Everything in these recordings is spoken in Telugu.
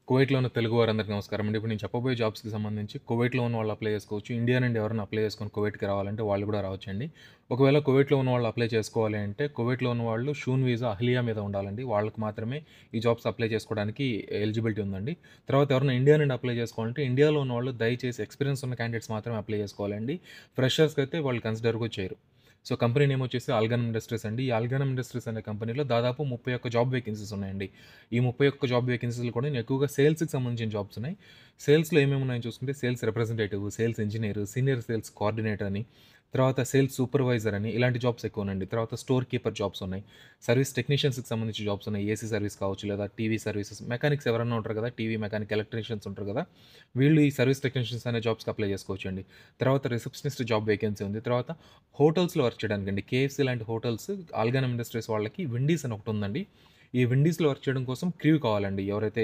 కువైట్‌లో ఉన్న తెలుగు వారందరికీ నమస్కారం అండి. ఇప్పుడు నేను చెప్పబోయే జాబ్స్‌కి సంబంధించి కువైట్‌లో ఉన్న వాళ్ళు అప్లై చేసుకోవచ్చు. ఇండియా నుండి ఎవరైనా అప్లై చేసుకొని కువైట్‌కి రావాలంటే వాళ్ళు కూడా రావచ్చండి. ఒకవేళ కువైట్‌లో ఉన్న వాళ్ళు అప్లై చేసుకోవాలి అంటే కువైట్‌లో ఉన్న వాళ్ళు షూన్ వీసా అహ్లియా మీద ఉండాలండి. వాళ్ళకి మాత్రమే ఈ జాబ్స్ అప్లై చేసుకోవడానికి ఎలిజిబిలిటీ ఉందండి. తర్వాత ఎవరైనా ఇండియా నుండి అప్లై చేసుకోవాలంటే ఇండియాలో ఉన్నవాళ్ళు దయచేసి ఎక్స్‌పీరియన్స్ ఉన్న క్యాండిడేట్స్ మాత్రమే అప్లై చేసుకోవాలండి. ఫ్రెషర్స్‌కైతే వాళ్ళు కన్సిడర్ కూడా చేయరు. సో, కంపెనీ నేమ్ వచ్చేసి ఆల్గనం ఇండస్ట్రీస్ అండి. ఈ ఆల్గనం ఇండస్ట్రీస్ అనే కంపెనీలో దాదాపు 31 జాబ్ వేకెన్సీస్ ఉన్నాయండి. ఈ 31 జాబ్ వేకెన్సీలు కూడా ఎక్కువగా సేల్స్‌కి సంబంధించిన జాబ్స్ ఉన్నాయి. సేల్స్‌లో ఏమేమి ఉన్నాయో చూసుకుంటే sales representative, sales engineer, senior sales coordinator అని, తర్వాత సేల్స్ సూపర్వైజర్ అని ఇలాంటి జాబ్స్ ఎక్కువున్నాయండి. తర్వాత స్టోర్ కీపర్ జాబ్స్ ఉన్నాయి. సర్వీస్ టెక్నీషియన్స్‌కి సంబంధించిన జాబ్స్ ఉన్నాయి. ఏసీ సర్వీస్ కావచ్చు లేదా టీవీ సర్వీసెస్ మెకానిక్స్ ఎవరైనా ఉంటారు కదా! టీవీ మెకానిక్, ఎలక్ట్రీషియన్స్ ఉంటారు కదా! వీళ్ళు ఈ సర్వీస్ టెక్నీషియన్స్ అనే జాబ్స్‌కి అప్లై చేసుకోవచ్చండి. తర్వాత రిసెప్షనిస్ట్ జాబ్ వేకెన్సీ ఉంది. తర్వాత హోటల్స్‌లో వర్క్ చేయడానికండి. కేఎఫ్‌సీ లాంటి హోటల్స్ ఆల్గానం ఇండస్ట్రీస్ వాళ్ళకి విండీస్ అని ఒకటుందండి. ఈ విండీస్‌లో వర్క్ చేయడం కోసం క్రూ కావాలండి. ఎవరైతే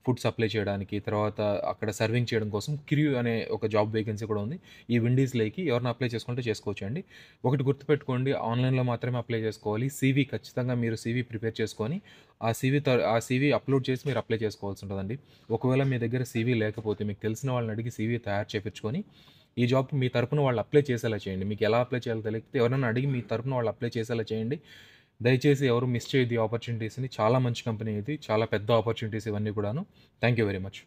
ఫుడ్ సప్లై చేయడానికి, తర్వాత అక్కడ సర్వింగ్ చేయడం కోసం క్రూ అనే ఒక జాబ్ వేకెన్సీ కూడా ఉంది. ఈ విండీస్‌లోకి ఎవరైనా అప్లై చేసుకుంటే చేసుకోవచ్చండి. ఒకటి గుర్తుపెట్టుకోండి ఆన్‌లైన్‌లో మాత్రమే అప్లై చేసుకోవాలి. సీవీ ఖచ్చితంగా మీరు సీవీ ప్రిపేర్ చేసుకొని, ఆ సీవీ అప్‌లోడ్ చేసి మీరు అప్లై చేసుకోవాల్సి ఉంటదండి. ఒకవేళ మీ దగ్గర సీవీ లేకపోతే మీకు తెలిసిన వాళ్ళని అడిగి సీవీ తయారు చేపించుకొని, ఈ జాబ్‌కి మీ తరపున వాళ్ళు అప్లై చేసేలా చేయండి. మీకు ఎలా అప్లై చేయాలో తెలియకపోతే ఎవరైనా అడిగి మీ తరపున వాళ్ళు అప్లై చేసేలా చేయండి. దయచేసి ఎవరు మిస్ చేయొద్దు ఈ ఆపర్చునిటీస్‌ని. చాలా మంచి కంపెనీ ఇది. చాలా పెద్ద ఆపర్చునిటీస్ ఇవన్నీ కూడాను. Thank you very much.